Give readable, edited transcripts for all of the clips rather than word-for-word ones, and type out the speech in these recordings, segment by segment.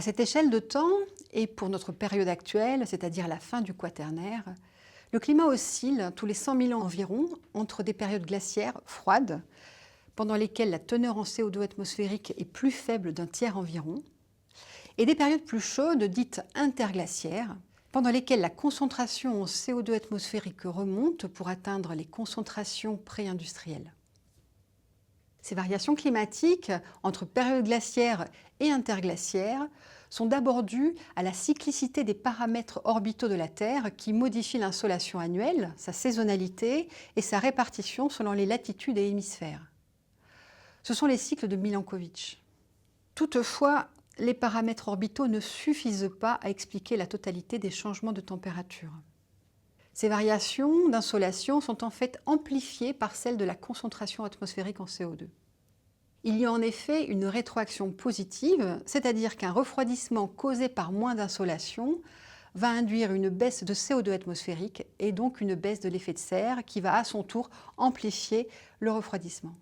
À cette échelle de temps, et pour notre période actuelle, c'est-à-dire la fin du Quaternaire, le climat oscille tous les 100 000 ans environ entre des périodes glaciaires froides, pendant lesquelles la teneur en CO2 atmosphérique est plus faible d'un tiers environ, et des périodes plus chaudes dites interglaciaires, pendant lesquelles la concentration en CO2 atmosphérique remonte pour atteindre les concentrations pré-industrielles. Ces variations climatiques entre périodes glaciaires et interglaciaires sont d'abord dues à la cyclicité des paramètres orbitaux de la Terre qui modifient l'insolation annuelle, sa saisonnalité et sa répartition selon les latitudes et hémisphères. Ce sont les cycles de Milankovitch. Toutefois, les paramètres orbitaux ne suffisent pas à expliquer la totalité des changements de température. Ces variations d'insolation sont en fait amplifiées par celles de la concentration atmosphérique en CO2. Il y a en effet une rétroaction positive, c'est-à-dire qu'un refroidissement causé par moins d'insolation va induire une baisse de CO2 atmosphérique et donc une baisse de l'effet de serre qui va à son tour amplifier le refroidissement.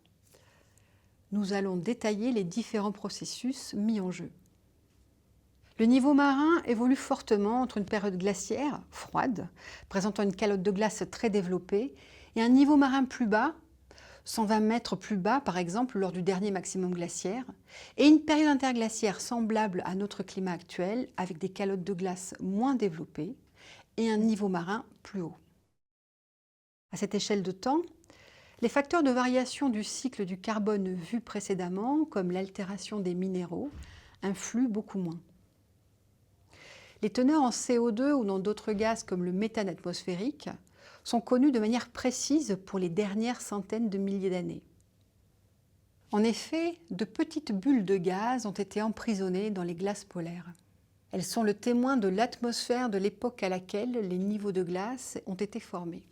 Nous allons détailler les différents processus mis en jeu. Le niveau marin évolue fortement entre une période glaciaire, froide, présentant une calotte de glace très développée, et un niveau marin plus bas, 120 mètres plus bas par exemple lors du dernier maximum glaciaire, et une période interglaciaire semblable à notre climat actuel, avec des calottes de glace moins développées et un niveau marin plus haut. À cette échelle de temps, les facteurs de variation du cycle du carbone vus précédemment, comme l'altération des minéraux, influent beaucoup moins. Les teneurs en CO2 ou dans d'autres gaz comme le méthane atmosphérique sont connues de manière précise pour les dernières centaines de milliers d'années. En effet, de petites bulles de gaz ont été emprisonnées dans les glaces polaires. Elles sont le témoin de l'atmosphère de l'époque à laquelle les niveaux de glace ont été formés.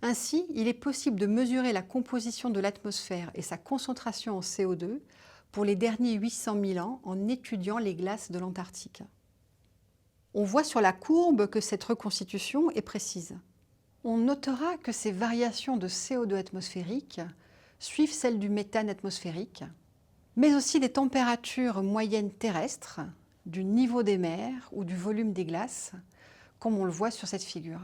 Ainsi, il est possible de mesurer la composition de l'atmosphère et sa concentration en CO2 pour les derniers 800 000 ans en étudiant les glaces de l'Antarctique. On voit sur la courbe que cette reconstitution est précise. On notera que ces variations de CO2 atmosphérique suivent celles du méthane atmosphérique, mais aussi des températures moyennes terrestres, du niveau des mers ou du volume des glaces, comme on le voit sur cette figure.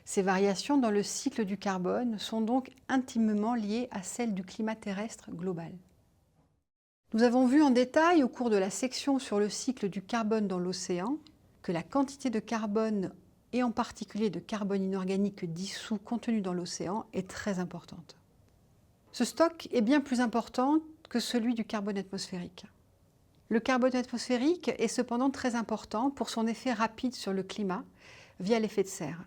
Ces variations dans le cycle du carbone sont donc intimement liées à celles du climat terrestre global. Nous avons vu en détail au cours de la section sur le cycle du carbone dans l'océan que la quantité de carbone et en particulier de carbone inorganique dissous contenu dans l'océan est très importante. Ce stock est bien plus important que celui du carbone atmosphérique. Le carbone atmosphérique est cependant très important pour son effet rapide sur le climat via l'effet de serre.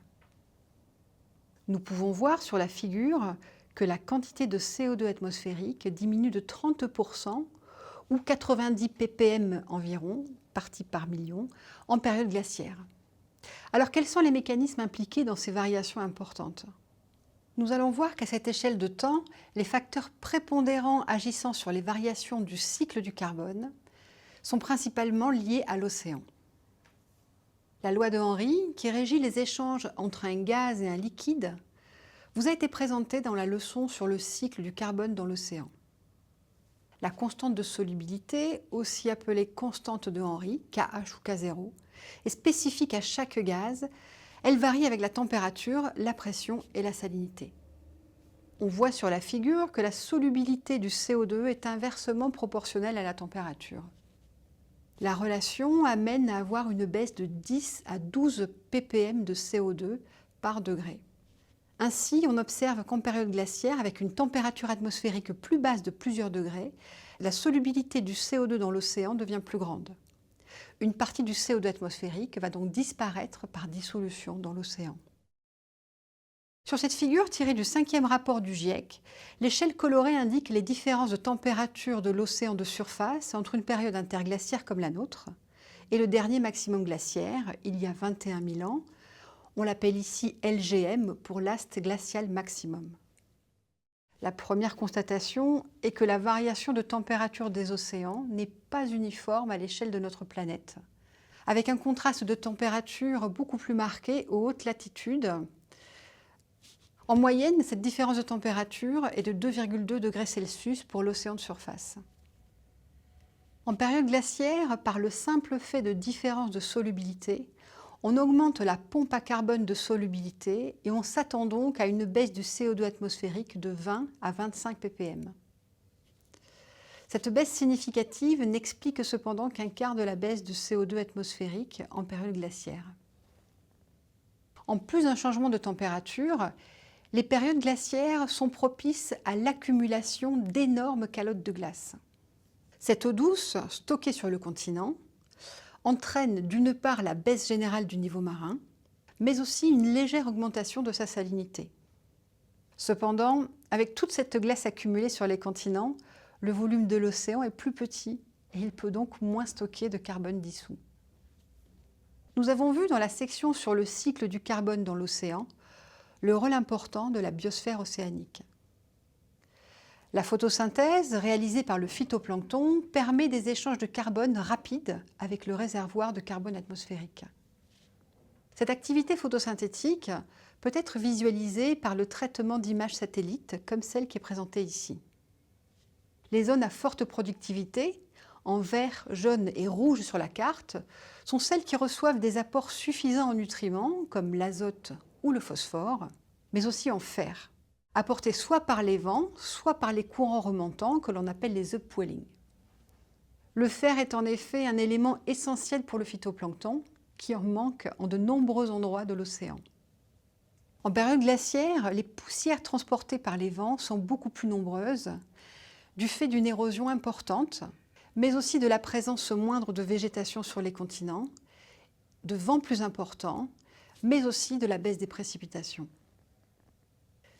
Nous pouvons voir sur la figure que la quantité de CO2 atmosphérique diminue de 30% ou 90 ppm environ, parties par million, en période glaciaire. Alors quels sont les mécanismes impliqués dans ces variations importantes? Nous allons voir qu'à cette échelle de temps, les facteurs prépondérants agissant sur les variations du cycle du carbone sont principalement liés à l'océan. La loi de Henry, qui régit les échanges entre un gaz et un liquide, vous a été présentée dans la leçon sur le cycle du carbone dans l'océan. La constante de solubilité, aussi appelée constante de Henry, KH ou K0, est spécifique à chaque gaz. Elle varie avec la température, la pression et la salinité. On voit sur la figure que la solubilité du CO2 est inversement proportionnelle à la température. La relation amène à avoir une baisse de 10 à 12 ppm de CO2 par degré. Ainsi, on observe qu'en période glaciaire, avec une température atmosphérique plus basse de plusieurs degrés, la solubilité du CO2 dans l'océan devient plus grande. Une partie du CO2 atmosphérique va donc disparaître par dissolution dans l'océan. Sur cette figure tirée du 5e rapport du GIEC, l'échelle colorée indique les différences de température de l'océan de surface entre une période interglaciaire comme la nôtre et le dernier maximum glaciaire, il y a 21 000 ans. On l'appelle ici LGM pour last glacial maximum. La première constatation est que la variation de température des océans n'est pas uniforme à l'échelle de notre planète, avec un contraste de température beaucoup plus marqué aux hautes latitudes. En moyenne, cette différence de température est de 2,2 degrés Celsius pour l'océan de surface. En période glaciaire, par le simple fait de différence de solubilité, on augmente la pompe à carbone de solubilité et on s'attend donc à une baisse du CO2 atmosphérique de 20 à 25 ppm. Cette baisse significative n'explique cependant qu'un quart de la baisse de CO2 atmosphérique en période glaciaire. En plus d'un changement de température, les périodes glaciaires sont propices à l'accumulation d'énormes calottes de glace. Cette eau douce, stockée sur le continent, entraîne d'une part la baisse générale du niveau marin, mais aussi une légère augmentation de sa salinité. Cependant, avec toute cette glace accumulée sur les continents, le volume de l'océan est plus petit et il peut donc moins stocker de carbone dissous. Nous avons vu dans la section sur le cycle du carbone dans l'océan le rôle important de la biosphère océanique. La photosynthèse, réalisée par le phytoplancton, permet des échanges de carbone rapides avec le réservoir de carbone atmosphérique. Cette activité photosynthétique peut être visualisée par le traitement d'images satellites comme celle qui est présentée ici. Les zones à forte productivité, en vert, jaune et rouge sur la carte, sont celles qui reçoivent des apports suffisants en nutriments, comme l'azote ou le phosphore, mais aussi en fer, apportés soit par les vents, soit par les courants remontants que l'on appelle les upwelling. Le fer est en effet un élément essentiel pour le phytoplancton, qui en manque en de nombreux endroits de l'océan. En période glaciaire, les poussières transportées par les vents sont beaucoup plus nombreuses, du fait d'une érosion importante, mais aussi de la présence moindre de végétation sur les continents, de vents plus importants, mais aussi de la baisse des précipitations.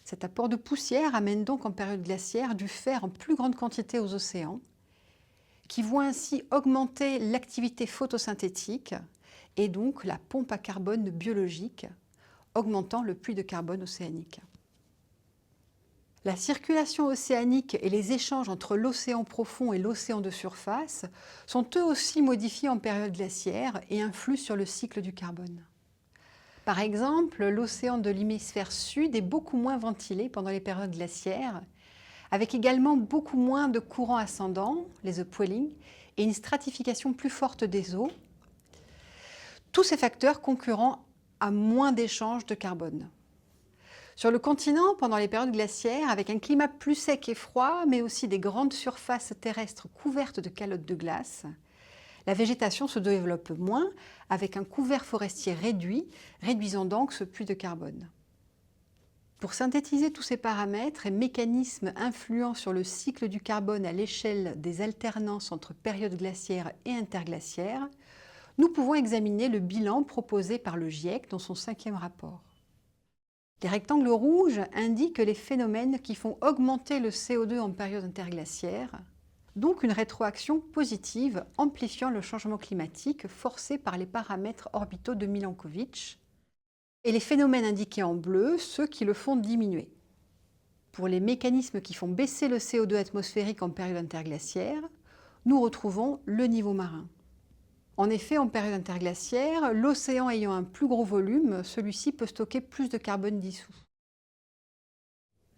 Cet apport de poussière amène donc en période glaciaire du fer en plus grande quantité aux océans, qui voit ainsi augmenter l'activité photosynthétique et donc la pompe à carbone biologique, augmentant le puits de carbone océanique. La circulation océanique et les échanges entre l'océan profond et l'océan de surface sont eux aussi modifiés en période glaciaire et influent sur le cycle du carbone. Par exemple, l'océan de l'hémisphère sud est beaucoup moins ventilé pendant les périodes glaciaires, avec également beaucoup moins de courants ascendants, les upwelling, et une stratification plus forte des eaux. Tous ces facteurs concurrents à moins d'échanges de carbone. Sur le continent, pendant les périodes glaciaires, avec un climat plus sec et froid, mais aussi des grandes surfaces terrestres couvertes de calottes de glace, la végétation se développe moins, avec un couvert forestier réduit, réduisant donc ce puits de carbone. Pour synthétiser tous ces paramètres et mécanismes influents sur le cycle du carbone à l'échelle des alternances entre périodes glaciaires et interglaciaires, nous pouvons examiner le bilan proposé par le GIEC dans son 5e rapport. Les rectangles rouges indiquent les phénomènes qui font augmenter le CO2 en période interglaciaire, donc une rétroaction positive amplifiant le changement climatique forcé par les paramètres orbitaux de Milankovitch, et les phénomènes indiqués en bleu, ceux qui le font diminuer. Pour les mécanismes qui font baisser le CO2 atmosphérique en période interglaciaire, nous retrouvons le niveau marin. En effet, en période interglaciaire, l'océan ayant un plus gros volume, celui-ci peut stocker plus de carbone dissous.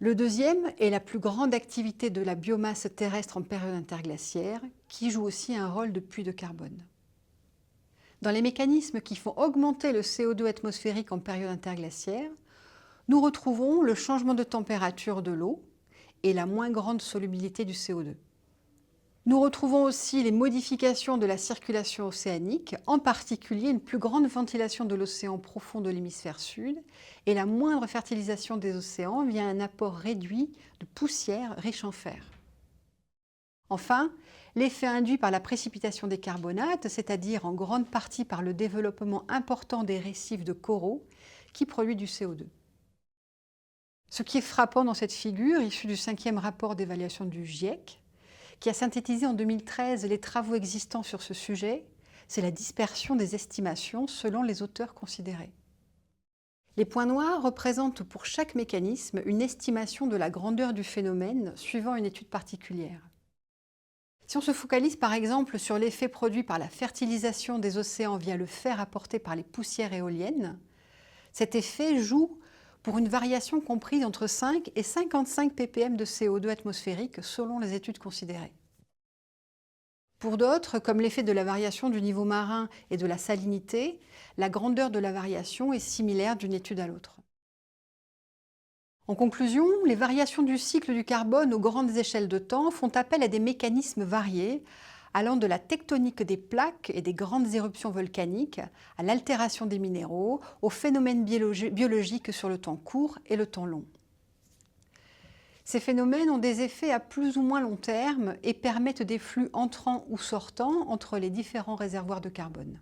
Le deuxième est la plus grande activité de la biomasse terrestre en période interglaciaire, qui joue aussi un rôle de puits de carbone. Dans les mécanismes qui font augmenter le CO2 atmosphérique en période interglaciaire, nous retrouvons le changement de température de l'eau et la moins grande solubilité du CO2. Nous retrouvons aussi les modifications de la circulation océanique, en particulier une plus grande ventilation de l'océan profond de l'hémisphère sud et la moindre fertilisation des océans via un apport réduit de poussière riche en fer. Enfin, l'effet induit par la précipitation des carbonates, c'est-à-dire en grande partie par le développement important des récifs de coraux qui produit du CO2. Ce qui est frappant dans cette figure, issue du 5e rapport d'évaluation du GIEC, qui a synthétisé en 2013 les travaux existants sur ce sujet, c'est la dispersion des estimations selon les auteurs considérés. Les points noirs représentent pour chaque mécanisme une estimation de la grandeur du phénomène suivant une étude particulière. Si on se focalise par exemple sur l'effet produit par la fertilisation des océans via le fer apporté par les poussières éoliennes, cet effet joue pour une variation comprise entre 5 et 55 ppm de CO2 atmosphérique selon les études considérées. Pour d'autres, comme l'effet de la variation du niveau marin et de la salinité, la grandeur de la variation est similaire d'une étude à l'autre. En conclusion, les variations du cycle du carbone aux grandes échelles de temps font appel à des mécanismes variés, allant de la tectonique des plaques et des grandes éruptions volcaniques, à l'altération des minéraux, aux phénomènes biologiques sur le temps court et le temps long. Ces phénomènes ont des effets à plus ou moins long terme et permettent des flux entrants ou sortants entre les différents réservoirs de carbone.